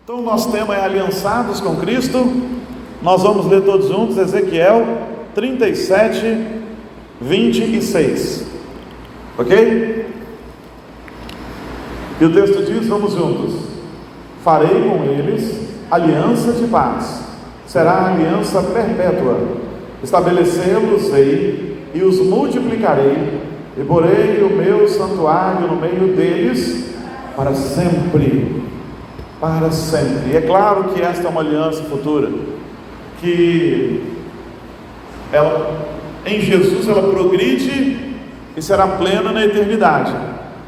Então o nosso tema é aliançados com Cristo. Nós vamos ler todos juntos Ezequiel 37, 26, ok? E o texto diz, vamos juntos: farei com eles aliança de paz, será aliança perpétua, estabelecê-los-ei e os multiplicarei, e porei o meu santuário no meio deles para sempre. Para sempre. E é claro que esta é uma aliança futura, que ela, em Jesus ela progride e será plena na eternidade,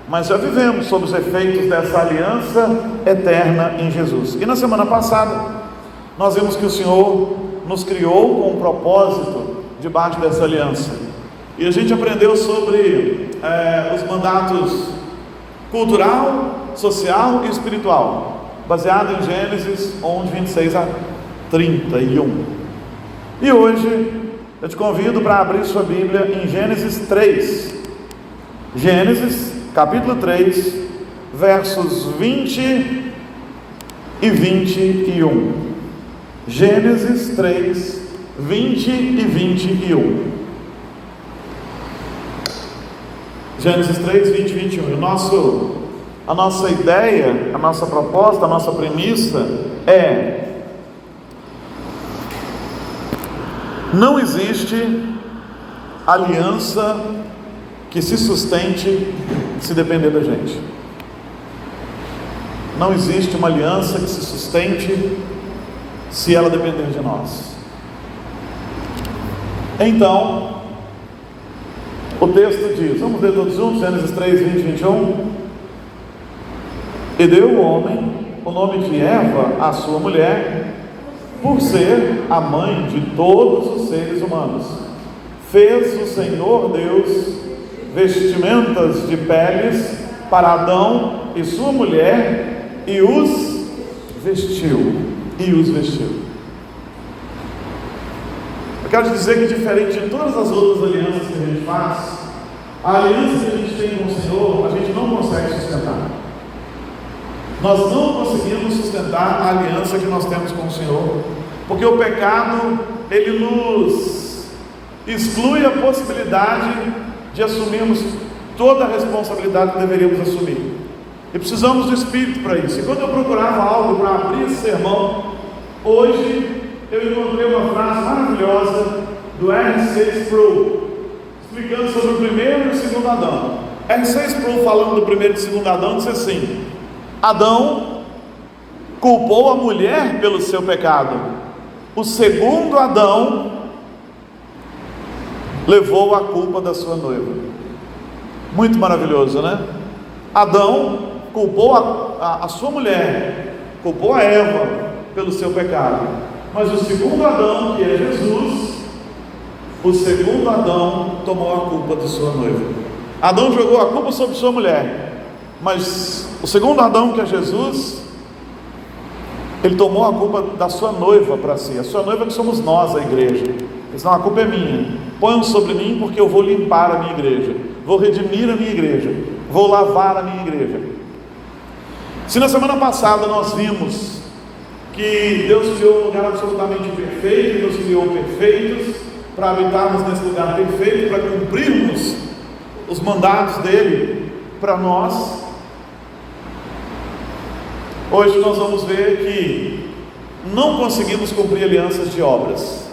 mas já vivemos sob os efeitos dessa aliança eterna em Jesus. E na semana passada nós vimos que o Senhor nos criou com um propósito debaixo dessa aliança, e a gente aprendeu sobre os mandatos cultural, social e espiritual, baseado em Gênesis 11, 26 a 31. E hoje eu te convido para abrir sua Bíblia em Gênesis 3. Gênesis, capítulo 3, versos 20 e 21. Gênesis 3, 20 e 21. Gênesis 3, 20 e 21. A nossa ideia, a nossa proposta, a nossa premissa é: não existe aliança que se sustente se depender da gente. Não existe uma aliança que se sustente se ela depender de nós. Então, o texto diz, vamos ler todos juntos, Gênesis 3, 20 e 21. E deu o homem o nome de Eva à sua mulher, por ser a mãe de todos os seres humanos. Fez o Senhor Deus vestimentas de peles para Adão e sua mulher, e os vestiu. Eu quero dizer que, diferente de todas as outras alianças que a gente faz, a aliança que a gente tem com o Senhor, a gente não consegue sustentar. Nós não conseguimos sustentar a aliança que nós temos com o Senhor, porque o pecado, ele nos exclui a possibilidade de assumirmos toda a responsabilidade que deveríamos assumir, e precisamos do Espírito para isso. E quando eu procurava algo para abrir esse sermão, hoje eu encontrei uma frase maravilhosa do R.C. Sproul, explicando sobre o primeiro e o segundo Adão. R.C. Sproul, falando do primeiro e do segundo Adão, disse assim: Adão culpou a mulher pelo seu pecado. O segundo Adão levou a culpa da sua noiva. Muito maravilhoso, né? Adão culpou a sua mulher, culpou a Eva pelo seu pecado. Mas o segundo Adão, que é Jesus, o segundo Adão tomou a culpa de sua noiva. Adão jogou a culpa sobre sua mulher, mas o segundo Adão, que é Jesus, ele tomou a culpa da sua noiva para si. A sua noiva que somos nós, a igreja. Ele disse: não, a culpa é minha, põe sobre mim, porque eu vou limpar a minha igreja, vou redimir a minha igreja, vou lavar a minha igreja. Se na semana passada nós vimos que Deus criou um lugar absolutamente perfeito, e nos criou perfeitos para habitarmos nesse lugar perfeito, para cumprirmos os mandatos dele para nós, hoje nós vamos ver que não conseguimos cumprir alianças de obras.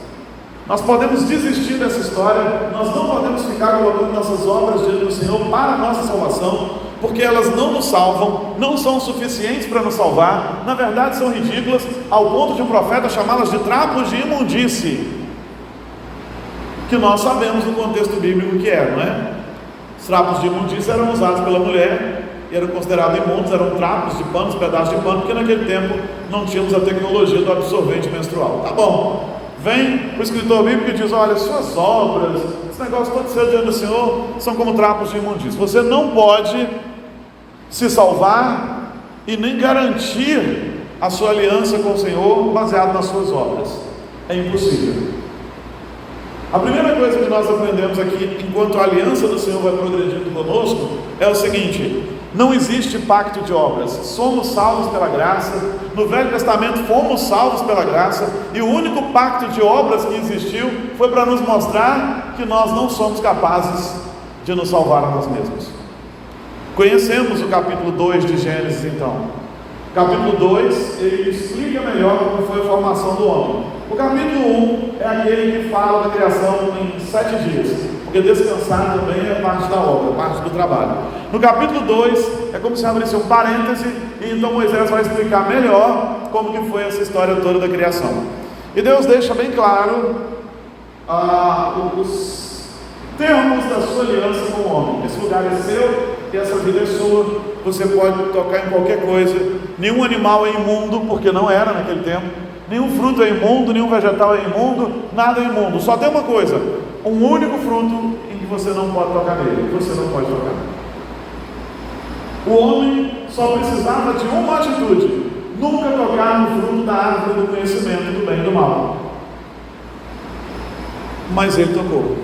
Nós podemos desistir dessa história, nós não podemos ficar colocando nossas obras diante do Senhor para a nossa salvação, porque elas não nos salvam, não são suficientes para nos salvar, na verdade são ridículas, ao ponto de um profeta chamá-las de trapos de imundície, que nós sabemos no contexto bíblico que é, não é? Os trapos de imundície eram usados pela mulher, e eram considerados imundos, eram trapos de pano, pedaços de pano, porque naquele tempo não tínhamos a tecnologia do absorvente menstrual. Tá bom, vem o escritor bíblico e diz: olha, suas obras, esse negócio todo seu diante do Senhor, são como trapos de imundícia. Você não pode se salvar e nem garantir a sua aliança com o Senhor baseado nas suas obras. É impossível. A primeira coisa que nós aprendemos aqui, enquanto a aliança do Senhor vai progredindo conosco, é o seguinte: Não existe pacto de obras. Somos salvos pela graça. No Velho Testamento fomos salvos pela graça, e o único pacto de obras que existiu foi para nos mostrar que nós não somos capazes de nos salvar a nós mesmos. Conhecemos o capítulo 2 de Gênesis, então. Capítulo 2, ele explica melhor como foi a formação do homem. O capítulo 1 é aquele que fala da criação em 7 dias, porque descansar também é parte da obra, parte do trabalho. No capítulo 2, é como se abrisse um parêntese, e então Moisés vai explicar melhor como que foi essa história toda da criação. E Deus deixa bem claro os termos da sua aliança com o homem. Esse lugar é seu, e essa vida é sua, você pode tocar em qualquer coisa. Nenhum animal é imundo, porque não era naquele tempo. Nenhum fruto é imundo, nenhum vegetal é imundo, nada é imundo. Só tem uma coisa, um único fruto em que você não pode tocar nele, que você não pode tocar. O homem só precisava de uma atitude: nunca tocar no fruto da árvore do conhecimento do bem e do mal. Mas ele tocou.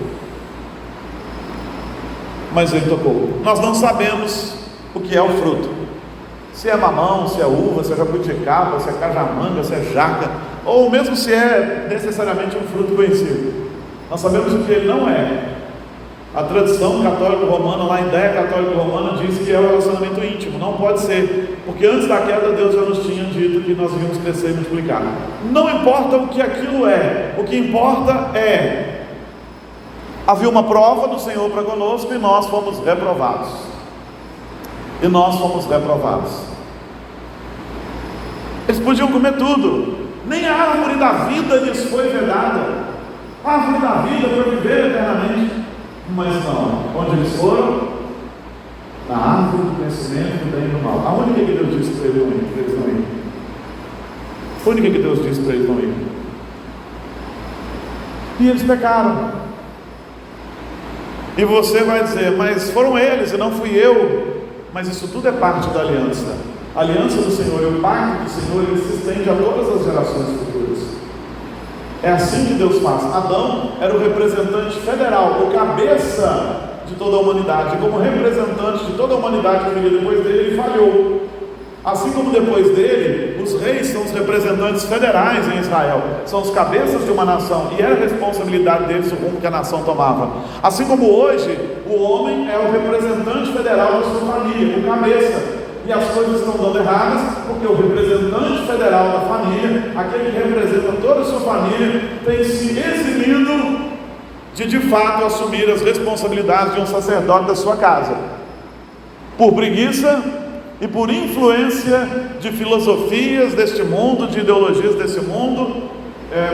Nós não sabemos o que é o fruto. Se é mamão, se é uva, se é jabuticaba, se é cajamanga, se é jaca, ou mesmo se é necessariamente um fruto conhecido. Nós sabemos o que ele não é. A tradição católica romana, lá a ideia católica romana diz que é o relacionamento íntimo. Não pode ser, porque antes da queda Deus já nos tinha dito que nós íamos crescer e multiplicar. Não importa o que aquilo é, o que importa é: havia uma prova do Senhor para conosco, e nós fomos reprovados. Eles podiam comer tudo, nem a árvore da vida lhes foi vedada. A árvore da vida para viver eternamente. Mas não, onde eles foram? Na árvore do conhecimento do bem e do mal. A única que Deus disse para eles não ir. A única que Deus disse para eles não ir. E eles pecaram. E você vai dizer: mas foram eles e não fui eu. Mas isso tudo é parte da aliança. A aliança do Senhor e o pacto do Senhor, ele se estende a todas as gerações futuras. É assim que Deus faz. Adão era o representante federal, o cabeça de toda a humanidade. E como representante de toda a humanidade que viria depois dele, ele falhou. Assim como depois dele, os reis são os representantes federais em Israel, são os cabeças de uma nação, e era a responsabilidade deles o rumo que a nação tomava. Assim como hoje, o homem é o representante federal da sua família, o cabeça, e as coisas estão dando erradas, porque o representante federal da família, aquele que representa toda a sua família, tem se eximido de fato assumir as responsabilidades de um sacerdote da sua casa, por preguiça e por influência de filosofias deste mundo, de ideologias desse mundo,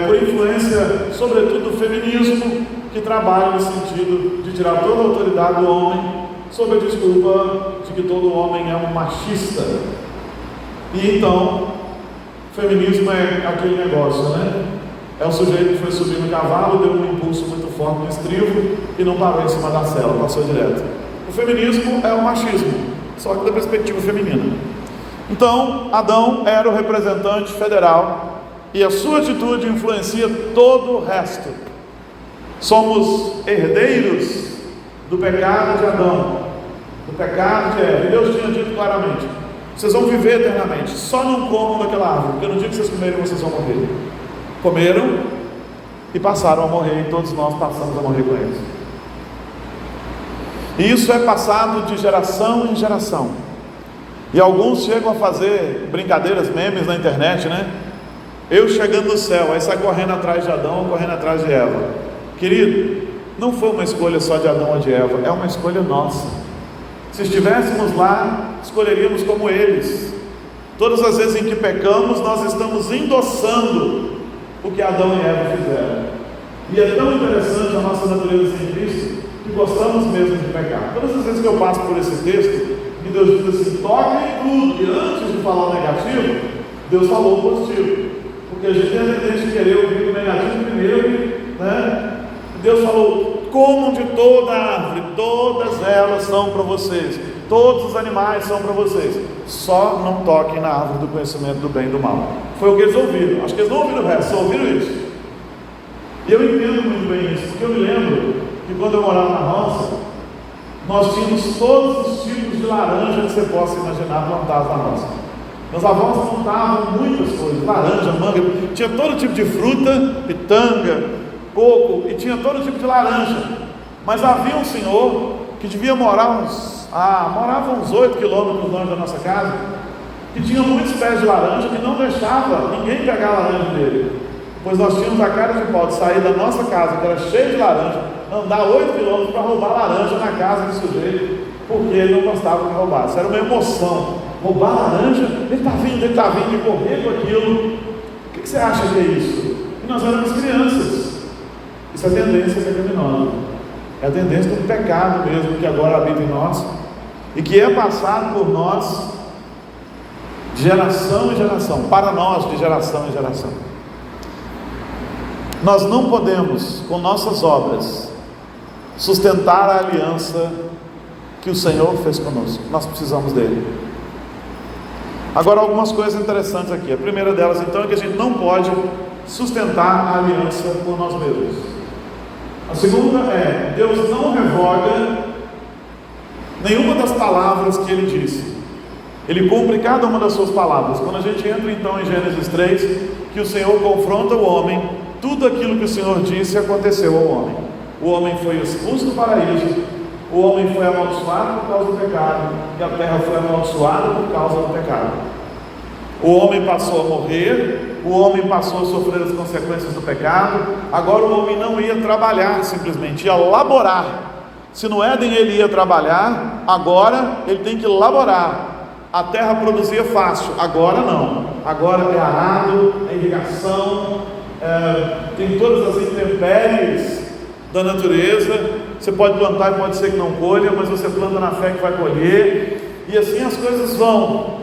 por influência sobretudo do feminismo, que trabalha no sentido de tirar toda a autoridade do homem, sob a desculpa de que todo homem é um machista. E então, feminismo é aquele negócio, né? É o sujeito que foi subir no cavalo, deu um impulso muito forte no estribo e não parou em cima da sela, passou direto. O feminismo é o machismo, só que da perspectiva feminina. Então, Adão era o representante federal, e a sua atitude influencia todo o resto. Somos herdeiros do pecado de Adão, do pecado de Eva. E Deus tinha dito claramente: vocês vão viver eternamente, só não comam daquela árvore, porque no dia que vocês comerem, vocês vão morrer. Comeram e passaram a morrer, e todos nós passamos a morrer com eles. E isso é passado de geração em geração. E alguns chegam a fazer brincadeiras, memes na internet, né? Eu chegando no céu, aí sai correndo atrás de Adão, correndo atrás de Eva. Querido, não foi uma escolha só de Adão ou de Eva, é uma escolha nossa. Se estivéssemos lá, escolheríamos como eles. Todas as vezes em que pecamos, nós estamos endossando o que Adão e Eva fizeram. E é tão interessante a nossa natureza em Cristo, que gostamos mesmo de pecar. Todas as vezes que eu passo por esse texto, e Deus diz assim: toquem tudo, e antes de falar o negativo, Deus falou o positivo, porque a gente tem a tendência de querer ouvir o negativo primeiro, né? Deus falou: comam de toda a árvore, todas elas são para vocês, todos os animais são para vocês, só não toquem na árvore do conhecimento do bem e do mal. Foi o que eles ouviram. Acho que eles não ouviram o resto, só ouviram isso. E eu entendo muito bem isso, porque eu me lembro que quando eu morava na roça, nós tínhamos todos os tipos de laranja que você possa imaginar plantados na nossa. Meus avós plantavam muitas coisas, laranja, manga, tinha todo tipo de fruta, pitanga, coco, e tinha todo tipo de laranja. Mas havia um senhor que devia morava uns 8 quilômetros longe da nossa casa, que tinha muitos pés de laranja que não deixava ninguém pegar a laranja dele. Pois nós tínhamos a cara de pau de sair da nossa casa, que era cheia de laranja, andar 8 quilômetros para roubar laranja na casa do sujeito, porque ele não gostava que roubasse. Era uma emoção. Roubar laranja, ele está vindo, e correr com aquilo. O que você acha que é isso? E nós éramos crianças. Isso é tendência pecaminosa. É a tendência do pecado mesmo, que agora habita em nós, e que é passado por nós de geração em geração, para nós de geração em geração. Nós não podemos, com nossas obras, sustentar a aliança que o Senhor fez conosco. Nós precisamos dele. Agora, algumas coisas interessantes aqui. A primeira delas, então, é que a gente não pode sustentar a aliança por nós mesmos. A segunda é: Deus não revoga nenhuma das palavras que Ele disse. Ele cumpre cada uma das suas palavras. Quando a gente entra então em Gênesis 3, que o Senhor confronta o homem, tudo aquilo que o Senhor disse aconteceu ao homem. O homem foi expulso do paraíso, o homem foi amaldiçoado por causa do pecado, e a terra foi amaldiçoada por causa do pecado. O homem passou a morrer, o homem passou a sofrer as consequências do pecado. Agora o homem não ia trabalhar simplesmente, ia laborar. Se no Éden ele ia trabalhar, agora ele tem que laborar. A terra produzia fácil, agora não. Agora é arado, é irrigação, tem todas as intempéries da natureza. Você pode plantar e pode ser que não colha, mas você planta na fé que vai colher, e assim as coisas vão.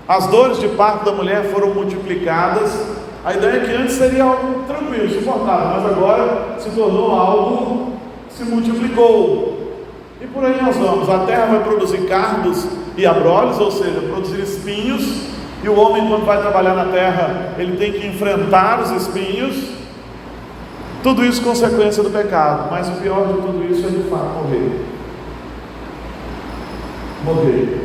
As dores de parto da mulher foram multiplicadas. A ideia é que antes seria algo tranquilo, suportável, mas agora se tornou algo que se multiplicou. E por aí nós vamos. A terra vai produzir cardos e abrolhos, ou seja, produzir espinhos, e o homem, quando vai trabalhar na terra, ele tem que enfrentar os espinhos. Tudo isso consequência do pecado, mas o pior de tudo isso é de fato morrer.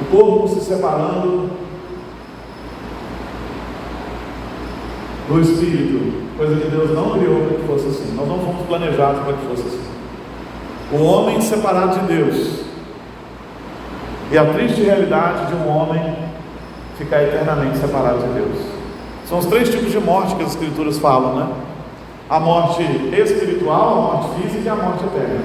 O corpo se separando do espírito, coisa que Deus não criou para que fosse assim. Nós não fomos planejados para que fosse assim. O homem separado de Deus, e a triste realidade de um homem ficar eternamente separado de Deus. São os 3 tipos de morte que as Escrituras falam, né? A morte espiritual, a morte física e a morte eterna.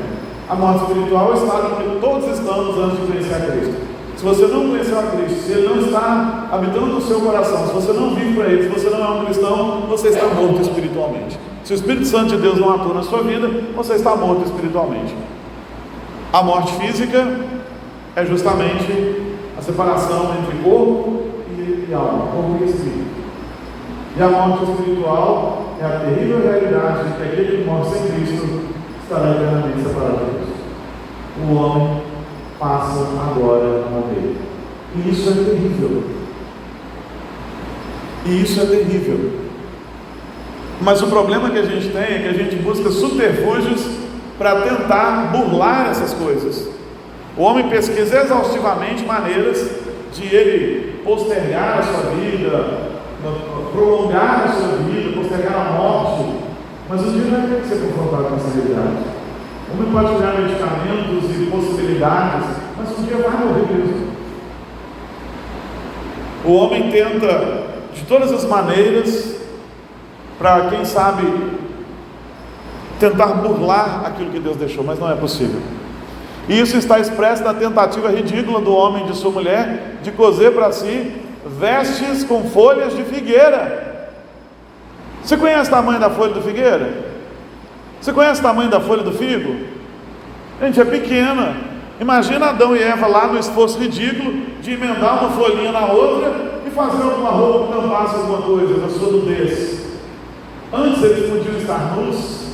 A morte espiritual é o estado onde todos estamos antes de conhecer a Cristo. Se você não conheceu a Cristo, se Ele não está habitando no seu coração, se você não vive para Ele, se você não é um cristão, você está morto espiritualmente. Se o Espírito Santo de Deus não atua na sua vida, você está morto espiritualmente. A morte física é justamente a separação entre corpo e alma, corpo e espírito. E a morte espiritual é a terrível realidade de que aquele que morre sem Cristo estará eternamente separado de Deus. O homem passa agora a morrer. E isso é terrível. Mas o problema que a gente tem é que a gente busca subterfúgios para tentar burlar essas coisas. O homem pesquisa exaustivamente maneiras de ele postergar a sua vida, prolongar a sua vida, postergar a morte, mas um dia vai ter que ser confrontado com essa realidade. O homem pode criar medicamentos e possibilidades, mas um dia vai morrer mesmo. O homem tenta de todas as maneiras para, quem sabe, tentar burlar aquilo que Deus deixou, mas não é possível. E isso está expresso na tentativa ridícula do homem e de sua mulher de coser para si vestes com folhas de figueira. Você conhece o tamanho da folha de figueira? Você conhece o tamanho da folha do figo? Gente, é pequena. Imagina Adão e Eva lá no esforço ridículo de emendar uma folhinha na outra e fazer alguma roupa que tampasse alguma coisa na sua nudez. Antes eles podiam estar nus,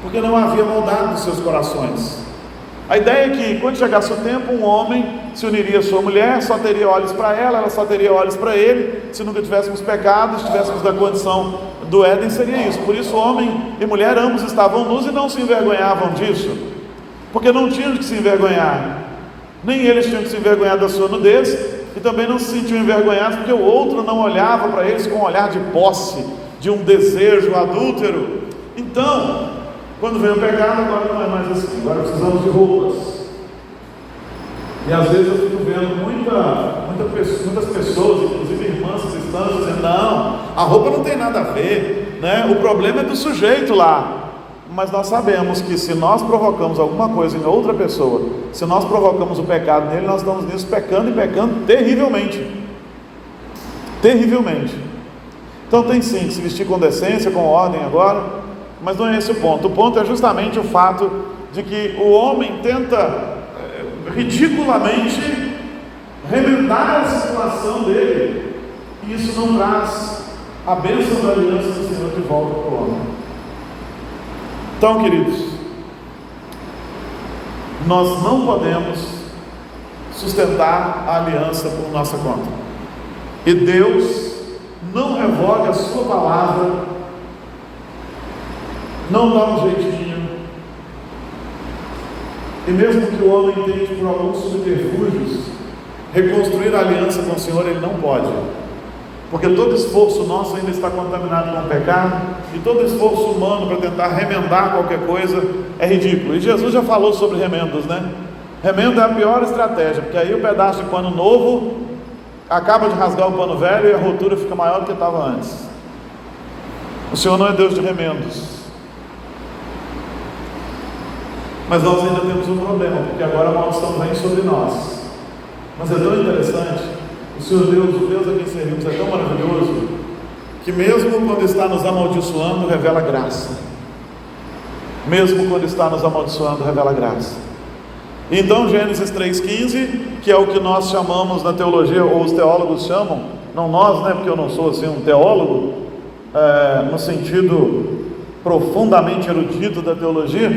porque não havia maldade nos seus corações. A ideia é que, quando chegasse o tempo, um homem se uniria à sua mulher, só teria olhos para ela só teria olhos para ele. Se nunca tivéssemos pecado, estivéssemos na condição do Éden, seria isso. Por isso, homem e mulher, ambos estavam nus e não se envergonhavam disso, porque não tinham de que se envergonhar. Nem eles tinham que se envergonhar da sua nudez, e também não se sentiam envergonhados porque o outro não olhava para eles com um olhar de posse, de um desejo adúltero. Então, quando vem o pecado, agora não é mais assim, agora precisamos de roupas. E às vezes eu fico vendo muitas pessoas, inclusive irmãs cristãs, dizendo: não, a roupa não tem nada a ver, né? O problema é do sujeito lá. Mas nós sabemos que se nós provocamos alguma coisa em outra pessoa, se nós provocamos o pecado nele, nós estamos nisso pecando e pecando terrivelmente. Terrivelmente. Então tem sim que se vestir com decência, com ordem agora, mas não é esse o ponto. O ponto é justamente o fato de que o homem tenta ridiculamente remendar a situação dele, e isso não traz a bênção da aliança do Senhor de volta para o homem. Então, queridos, nós não podemos sustentar a aliança por nossa conta, e Deus não revoga a sua palavra, não dá um jeitinho. E mesmo que o homem tente por alguns subterfúgios reconstruir a aliança com o Senhor, ele não pode, porque todo esforço nosso ainda está contaminado com o pecado, e todo esforço humano para tentar remendar qualquer coisa é ridículo. E Jesus já falou sobre remendos, né? Remendo é a pior estratégia, porque aí o pedaço de pano novo acaba de rasgar o pano velho e a rotura fica maior do que estava antes. O Senhor não é Deus de remendos. Mas nós ainda temos um problema, porque agora a maldição vem sobre nós. Mas é tão interessante, o Senhor Deus, o Deus a quem servimos, é tão maravilhoso, que mesmo quando está nos amaldiçoando, revela graça. Mesmo quando está nos amaldiçoando, revela graça. Então Gênesis 3,15, que é o que nós chamamos na teologia, ou os teólogos chamam, não nós, né, porque eu não sou assim um teólogo, no sentido profundamente erudito da teologia,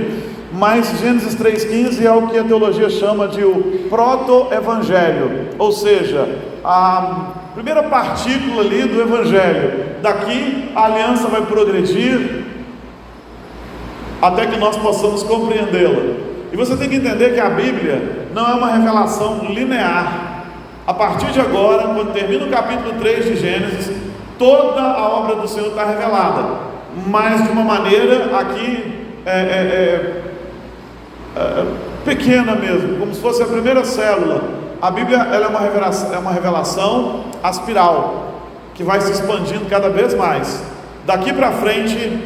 mas Gênesis 3,15 é o que a teologia chama de o proto-evangelho, ou seja, a primeira partícula ali do evangelho. Daqui a aliança vai progredir até que nós possamos compreendê-la. E você tem que entender que a Bíblia não é uma revelação linear. A partir de agora, quando termina o capítulo 3 de Gênesis, toda a obra do Senhor está revelada, mas de uma maneira aqui pequena mesmo, como se fosse a primeira célula. A Bíblia ela é uma revelação aspiral, que vai se expandindo cada vez mais. Daqui para frente,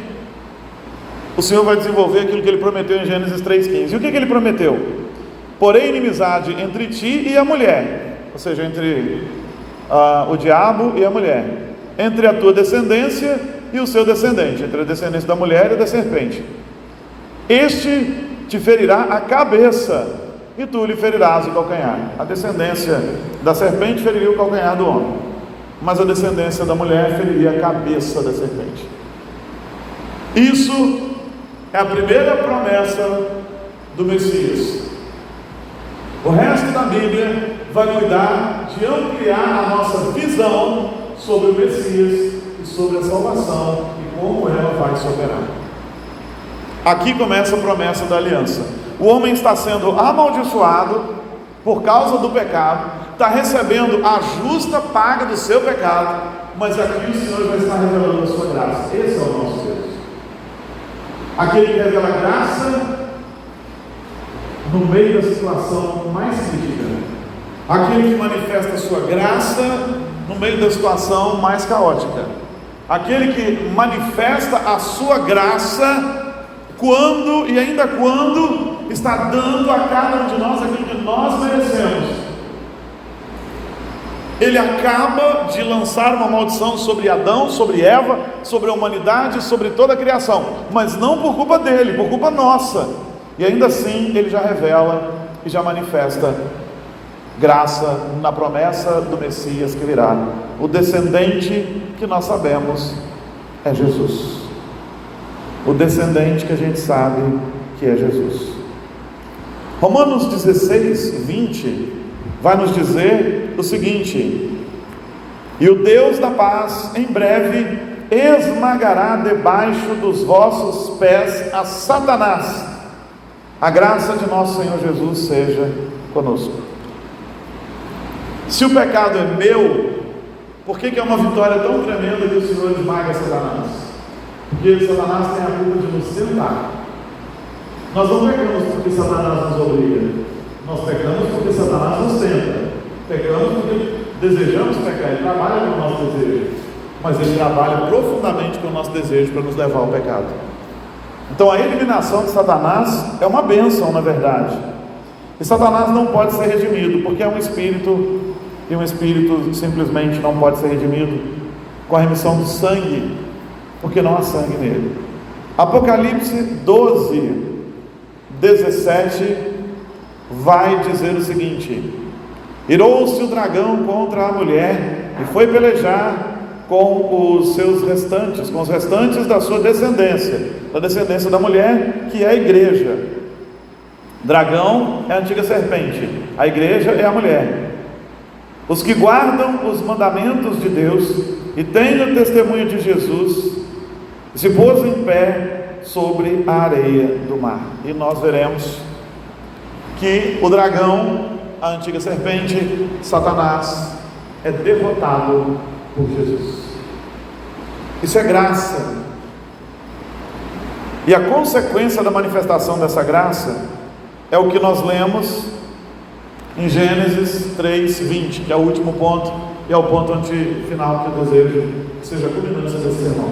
o Senhor vai desenvolver aquilo que Ele prometeu em Gênesis 3,15. E o que Ele prometeu? Porém inimizade entre ti e a mulher, ou seja, entre o diabo e a mulher, entre a tua descendência e o seu descendente, entre a descendência da mulher e da serpente. Este te ferirá a cabeça, e tu lhe ferirás o calcanhar. A descendência da serpente feriria o calcanhar do homem, mas a descendência da mulher feriria a cabeça da serpente. Isso é a primeira promessa do Messias. O resto da Bíblia vai cuidar de ampliar a nossa visão sobre o Messias e sobre a salvação e como ela vai se operar. Aqui começa a promessa da aliança. O homem está sendo amaldiçoado por causa do pecado, está recebendo a justa paga do seu pecado, mas aqui o Senhor vai estar revelando a sua graça. Esse é o nosso Deus. Aquele que revela graça no meio da situação mais crítica. Aquele que manifesta a sua graça no meio da situação mais caótica. Aquele que manifesta a sua graça quando e ainda quando está dando a cada um de nós aquilo que nós merecemos. Ele acaba de lançar uma maldição sobre Adão, sobre Eva, sobre a humanidade, sobre toda a criação, mas não por culpa dele, por culpa nossa. E ainda assim ele já revela e já manifesta graça na promessa do Messias que virá. O descendente que nós sabemos é Jesus. O descendente que a gente sabe que é Jesus. Romanos 16, 20 vai nos dizer o seguinte: e o Deus da paz em breve esmagará debaixo dos vossos pés a Satanás. A graça de nosso Senhor Jesus seja conosco. Se o pecado é meu, por que é uma vitória tão tremenda que o Senhor esmaga Satanás? Porque Satanás tem a culpa de nos tentar. Nós não pecamos porque Satanás nos obriga. Nós pecamos porque Satanás nos tenta. Pecamos porque desejamos pecar. Ele trabalha com o nosso desejo, mas ele trabalha profundamente com o nosso desejo para nos levar ao pecado. Então a eliminação de Satanás é uma bênção, na verdade. E Satanás não pode ser redimido, porque é um espírito, e um espírito simplesmente não pode ser redimido com a remissão do sangue, porque não há sangue nele. Apocalipse 12, 17 vai dizer o seguinte: irou-se o dragão contra a mulher e foi pelejar com os seus restantes, com os restantes da sua descendência, da descendência da mulher, que é a igreja. Dragão é a antiga serpente, a igreja é a mulher. Os que guardam os mandamentos de Deus e têm o testemunho de Jesus, se pôs em pé sobre a areia do mar. E nós veremos que o dragão, a antiga serpente, Satanás, é derrotado por Jesus. Isso é graça. E a consequência da manifestação dessa graça é o que nós lemos em Gênesis 3:20, que é o último ponto, e é o ponto final que eu desejo que seja a culminância desse sermão.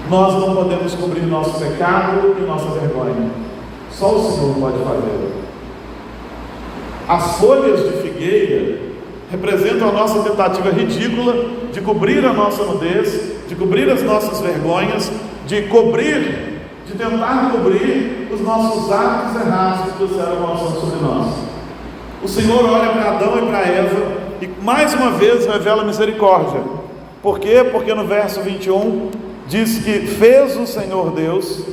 Nós não podemos cobrir nosso pecado e nossa vergonha. Só o Senhor pode fazer. As folhas de figueira representam a nossa tentativa ridícula de cobrir a nossa nudez, de cobrir as nossas vergonhas, de tentar cobrir os nossos atos errados que trouxeram a maldição sobre nós. O Senhor olha para Adão e para Eva e mais uma vez revela misericórdia. Por quê? Porque no verso 21 diz que fez o Senhor Deus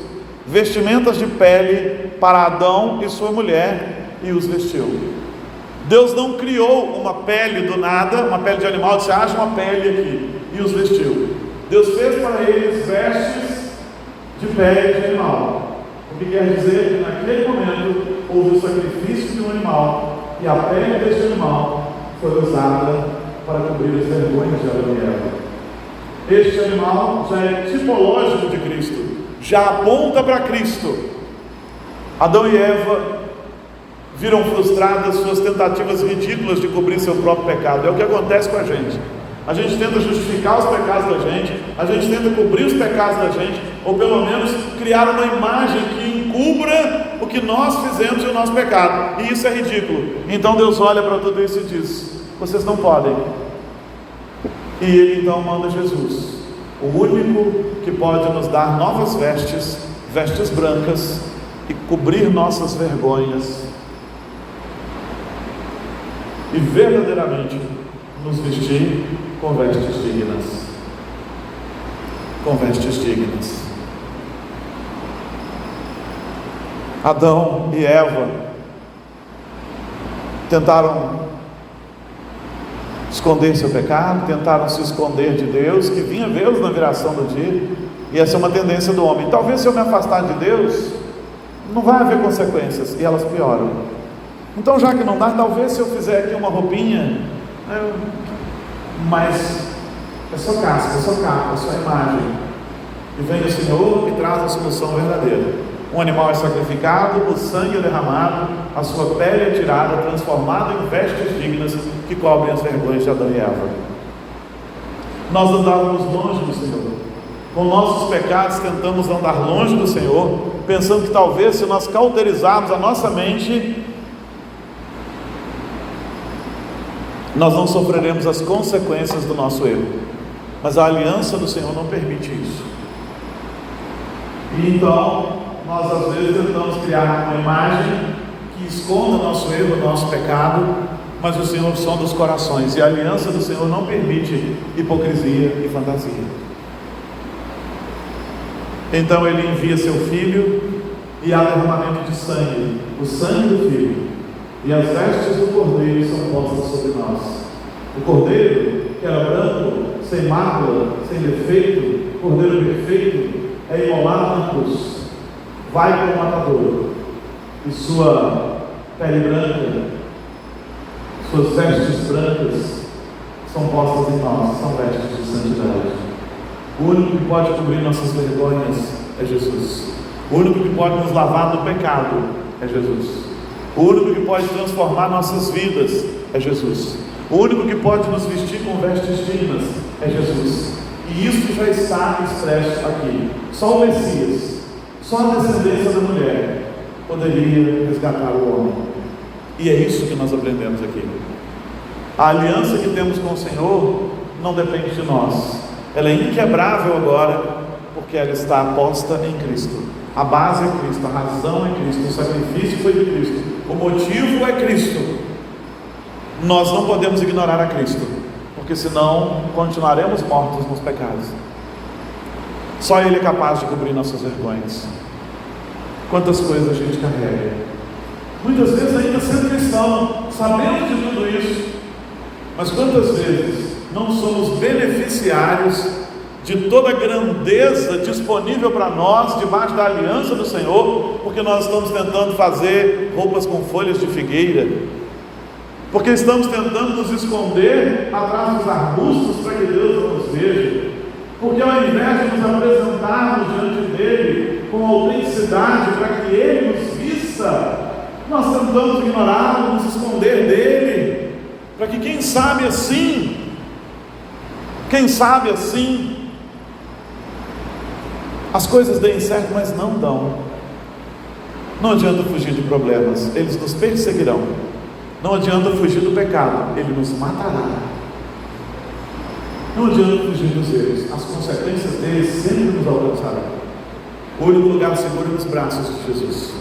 vestimentas de pele para Adão e sua mulher e os vestiu. Deus não criou uma pele do nada, uma pele de animal, você acha uma pele aqui, e os vestiu. Deus fez para eles vestes de pele de animal, o que quer dizer que naquele momento houve o sacrifício de um animal, e a pele deste animal foi usada para cobrir as vergonhas de Adão e Eva. Este animal já é tipológico de Cristo, já aponta para Cristo. Adão e Eva viram frustradas suas tentativas ridículas de cobrir seu próprio pecado. É o que acontece com a gente. A gente tenta justificar os pecados da gente, a gente tenta cobrir os pecados da gente, ou pelo menos criar uma imagem que encubra o que nós fizemos e o nosso pecado, e isso é ridículo. Então Deus olha para tudo isso e diz: vocês não podem. E Ele então manda Jesus, o único que pode nos dar novas vestes, vestes brancas, e cobrir nossas vergonhas, e verdadeiramente nos vestir com vestes dignas. Com vestes dignas. Adão e Eva tentaram esconder seu pecado, tentaram se esconder de Deus, que vinha vê-los na viração do dia, e essa é uma tendência do homem. Talvez se eu me afastar de Deus, não vai haver consequências, e elas pioram. Então, já que não dá, talvez se eu fizer aqui uma roupinha, mas é só casca, é só capa, é só imagem. E vem o Senhor e traz a solução verdadeira. Um animal é sacrificado, o sangue é derramado, a sua pele é tirada, transformada em vestes dignas que cobrem as vergonhas de Adão e Eva. Nós andávamos longe do Senhor. Com nossos pecados tentamos andar longe do Senhor, pensando que talvez se nós cauterizarmos a nossa mente, nós não sofreremos as consequências do nosso erro. Mas a aliança do Senhor não permite isso. E então, nós às vezes tentamos criar uma imagem que esconda o nosso erro, o nosso pecado, mas o Senhor sonda os corações, e a aliança do Senhor não permite hipocrisia e fantasia. Então Ele envia seu Filho, e há derramamento de sangue, o sangue do Filho, e as vestes do Cordeiro são postas sobre nós. O Cordeiro, que era branco, sem mácula, sem defeito, Cordeiro perfeito, é imolado na cruz, vai para o matador, e sua pele branca, Suas vestes brancas são postas em nós, são vestes de santidade. O único que pode cobrir nossas vergonhas é Jesus. O único que pode nos lavar do pecado é Jesus. O único que pode transformar nossas vidas é Jesus. O único que pode nos vestir com vestes dignas é Jesus. E isso já está expresso aqui. Só o Messias, só a descendência da mulher poderia resgatar o homem. E é isso que nós aprendemos aqui. A aliança que temos com o Senhor não depende de nós. Ela é inquebrável agora, porque ela está posta em Cristo. A base é Cristo, a razão é Cristo, o sacrifício foi de Cristo, o motivo é Cristo. Nós não podemos ignorar a Cristo, porque senão continuaremos mortos nos pecados. Só Ele é capaz de cobrir nossas vergonhas. Quantas coisas a gente carrega, muitas vezes ainda sendo cristão, sabendo de tudo isso, mas quantas vezes não somos beneficiários de toda a grandeza disponível para nós debaixo da aliança do Senhor, porque nós estamos tentando fazer roupas com folhas de figueira, porque estamos tentando nos esconder atrás dos arbustos para que Deus não nos veja, porque ao invés de nos apresentarmos diante dele com autenticidade para que ele nos vista, nós tentamos ignorá-lo, nos esconder dele, para que quem sabe assim, as coisas deem certo, mas não dão. Não adianta fugir de problemas, eles nos perseguirão. Não adianta fugir do pecado, ele nos matará. Não adianta fugir dos erros, as consequências deles sempre nos alcançarão. O único lugar seguro é nos braços de Jesus.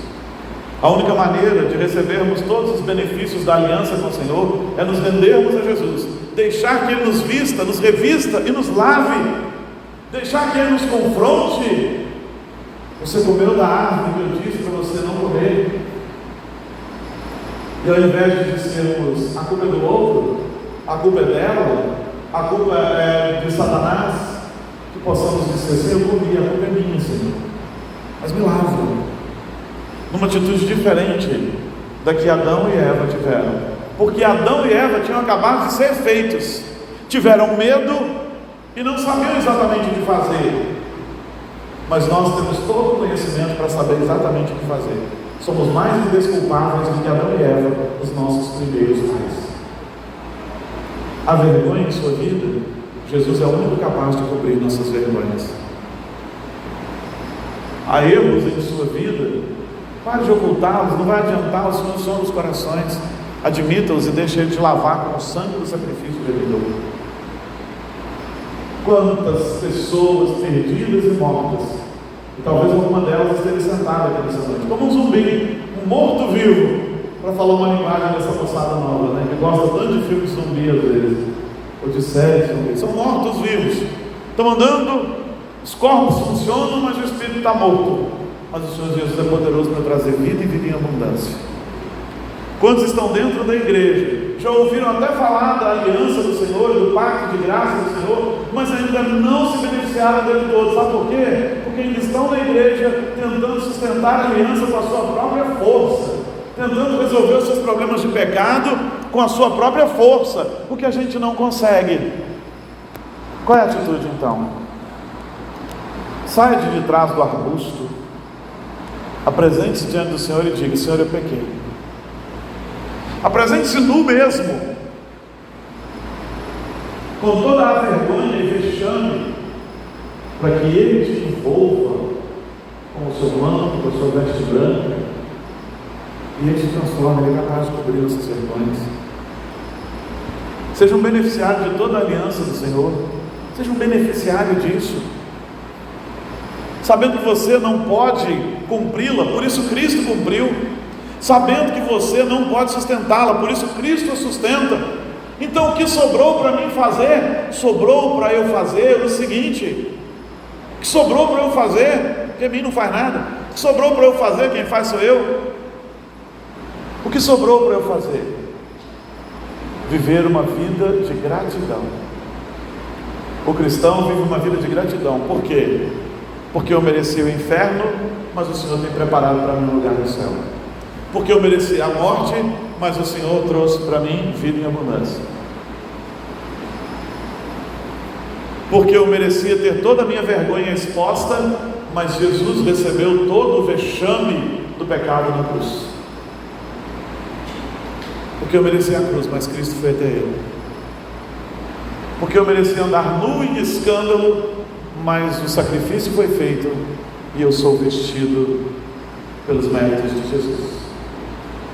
A única maneira de recebermos todos os benefícios da aliança com o Senhor é nos rendermos a Jesus, deixar que Ele nos vista, nos revista e nos lave, deixar que Ele nos confronte. Você comeu da árvore que eu disse para você não comer, e ao invés de dizermos a culpa é do outro, a culpa é dela, a culpa é de Satanás, que possamos dizer: eu comi, a culpa é minha, Senhor, mas me lava, numa atitude diferente da que Adão e Eva tiveram, porque Adão e Eva tinham acabado de ser feitos, tiveram medo e não sabiam exatamente o que fazer, mas nós temos todo o conhecimento para saber exatamente o que fazer. Somos mais indesculpáveis do que Adão e Eva, os nossos primeiros pais. A vergonha em sua vida, Jesus é o único capaz de cobrir nossas vergonhas. Há erros em sua vida, pare de ocultá-los, não vai adiantar, o Senhor sonda os corações, admita-os e deixe Ele te lavar com o sangue do sacrifício que Ele deu. Quantas pessoas perdidas e mortas, e talvez alguma delas esteja sentada aqui nessa noite, como um zumbi, um morto-vivo, para falar uma linguagem dessa moçada nova, né? Que gosta tanto de filmes zumbi às vezes, ou de séries zumbi, são mortos-vivos, estão andando, os corpos funcionam, mas o espírito está morto. Mas o Senhor Jesus é poderoso para trazer vida e vida em abundância. Quantos estão dentro da igreja, já ouviram até falar da aliança do Senhor, do pacto de graça do Senhor, mas ainda não se beneficiaram dele todo. Sabe por quê? Porque ainda estão na igreja tentando sustentar a aliança com a sua própria força, tentando resolver os seus problemas de pecado com a sua própria força, o que a gente não consegue. Qual é a atitude então? Saia de trás do arbusto, apresente-se diante do Senhor e diga: Senhor, eu pequei. Apresente-se nu mesmo, com toda a vergonha e vexame, para que Ele te envolva com o seu manto, com a sua veste branca, e Ele te transforma, Ele é capaz de cobrir essas vergonhas. Seja um beneficiário de toda a aliança do Senhor, seja um beneficiário disso, sabendo que você não pode cumpri-la, por isso Cristo cumpriu, sabendo que você não pode sustentá-la, por isso Cristo a sustenta. Então o que sobrou para mim fazer? Sobrou para eu fazer o seguinte: o que sobrou para eu fazer, porque a mim não faz nada, o que sobrou para eu fazer, quem faz sou eu. O que sobrou para eu fazer? Viver uma vida de gratidão. O cristão vive uma vida de gratidão. Por quê? Porque eu mereci o inferno, mas o Senhor tem preparado para mim um lugar no céu. Porque eu mereci a morte, mas o Senhor trouxe para mim vida em abundância. Porque eu merecia ter toda a minha vergonha exposta, mas Jesus recebeu todo o vexame do pecado na cruz. Porque eu merecia a cruz, mas Cristo foi até ele. Porque eu merecia andar nu e em escândalo, mas o sacrifício foi feito e eu sou vestido pelos méritos de Jesus.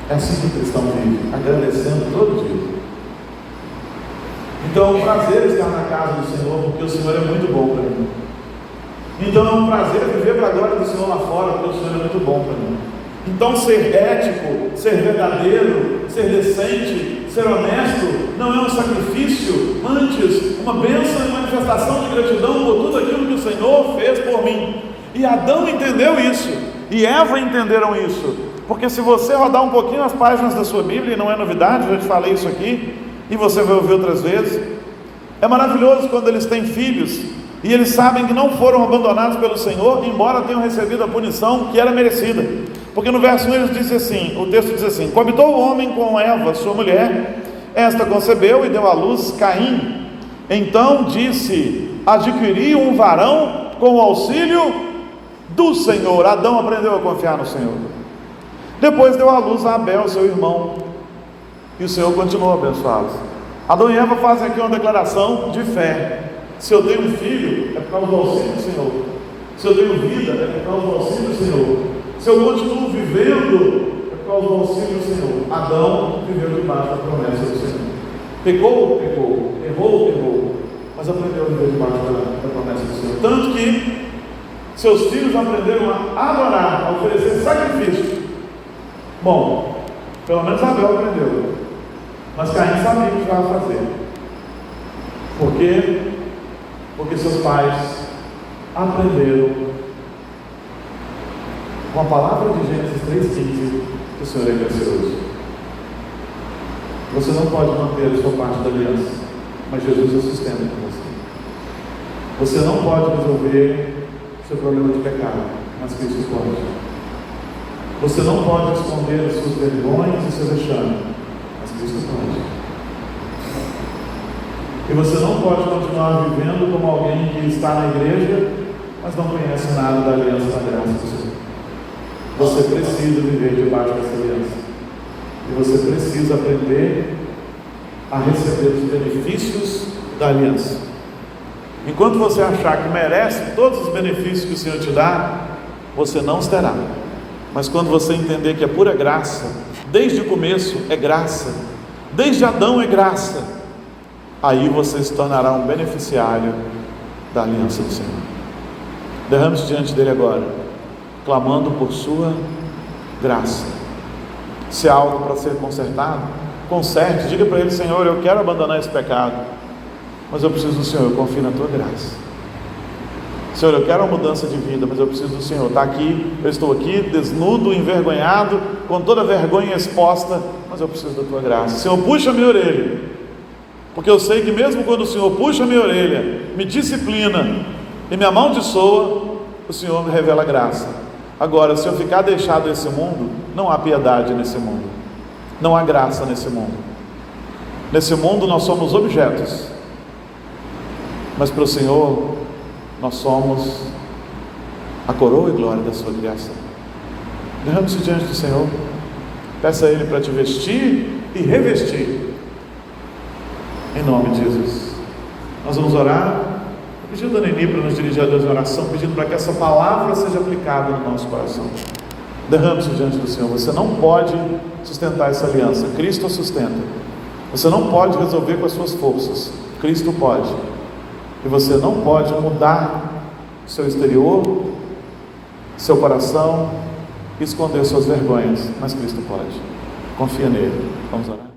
É assim que o cristão vive, agradecendo todo dia. Então é um prazer estar na casa do Senhor, porque o Senhor é muito bom para mim. Então é um prazer viver para a glória do Senhor lá fora, porque o Senhor é muito bom para mim. Então ser ético, ser verdadeiro, ser decente, ser honesto, não é um sacrifício, antes uma bênção e manifestação de gratidão por tudo aquilo que o Senhor fez por mim. E Adão entendeu isso, e Eva entenderam isso, porque se você rodar um pouquinho as páginas da sua Bíblia, e não é novidade, eu já te falei isso aqui, e você vai ouvir outras vezes, é maravilhoso quando eles têm filhos, e eles sabem que não foram abandonados pelo Senhor, embora tenham recebido a punição que era merecida, porque no verso 1 ele diz assim, o texto diz assim: coabitou o homem com Eva, sua mulher, esta concebeu e deu à luz Caim, então disse, adquiri um varão com o auxílio do Senhor. Adão aprendeu a confiar no Senhor. Depois deu à luz a Abel, seu irmão, e o Senhor continuou a abençoá-los. Adão e Eva fazem aqui uma declaração de fé. Se eu tenho um filho, é por causa do auxílio do Senhor. Se eu tenho vida, é por causa do auxílio do Senhor. Se eu continuo vivendo, é por causa do auxílio do Senhor. Adão viveu debaixo da promessa do Senhor. Pecou, errou, mas aprendeu a viver debaixo da promessa do Senhor. Tanto que seus filhos aprenderam a adorar, a oferecer sacrifício. Bom, pelo menos Abel aprendeu, mas Caim sabia o que estava fazer. Por quê? Porque seus pais aprenderam com a palavra de Gênesis 3,15 que o Senhor é gracioso. Você não pode manter a sua parte da aliança, mas Jesus é sustenta com você. Você não pode resolver seu problema de pecado, mas Cristo pode. Você não pode esconder as suas vergonhas e seus vexames, mas Cristo pode. E você não pode continuar vivendo como alguém que está na igreja, mas não conhece nada da aliança da graça do Senhor. Você precisa viver debaixo dessa aliança. E você precisa aprender a receber os benefícios da aliança. Enquanto você achar que merece todos os benefícios que o Senhor te dá, você não os terá. Mas quando você entender que é pura graça, desde o começo é graça, desde Adão é graça, aí você se tornará um beneficiário da aliança do Senhor. Derrame-se diante dele agora, clamando por sua graça. Se há algo para ser consertado, conserte, diga para ele: Senhor, eu quero abandonar esse pecado, mas eu preciso do Senhor, eu confio na tua graça. Senhor, eu quero uma mudança de vida, mas eu preciso do Senhor. Está aqui, eu estou aqui, desnudo, envergonhado, com toda a vergonha exposta, mas eu preciso da tua graça. Senhor, puxa a minha orelha, porque eu sei que mesmo quando o Senhor puxa a minha orelha, me disciplina e me amaldiçoa, o Senhor me revela graça. Agora, se eu ficar deixado nesse mundo, não há piedade nesse mundo, não há graça nesse mundo. Nesse mundo nós somos objetos, mas para o Senhor nós somos a coroa e glória da sua criação. Derrame-se diante do Senhor, peça a Ele para te vestir e revestir, em nome de Jesus. Nós vamos orar, pedindo a Neni para nos dirigir a Deus em oração, pedindo para que essa palavra seja aplicada no nosso coração. Derrame-se diante do Senhor. Você não pode sustentar essa aliança, Cristo a sustenta. Você não pode resolver com as suas forças, Cristo pode. E você não pode mudar seu exterior, seu coração, esconder suas vergonhas, mas Cristo pode. Confia nele. Vamos orar.